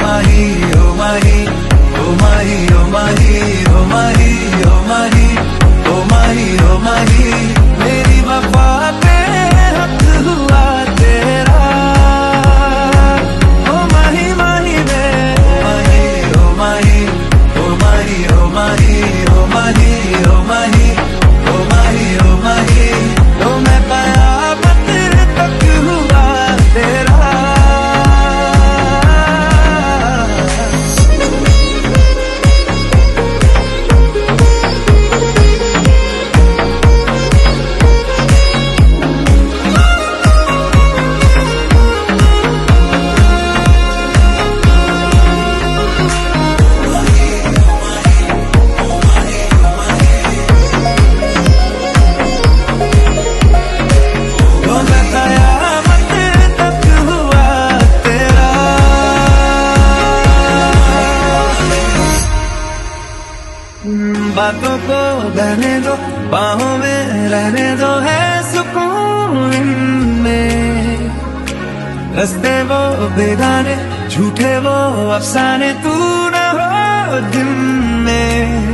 माही ओ माही ओ माही ओ माही ओ माही ओ माही ओ माही ओ माही मेरी वफा पे हक हुआ तेरा ओ माही माही वे ओ माही ओ माही ओ माही ओ माही ओ माही ओ माही ओ माही तो मैं कयामत तक हुआ तेरा बातों को बहने दो बाहों में रहने दो है सुकून में रस्ते वो बेगाने झूठे वो अफसाने तू न हो दिन में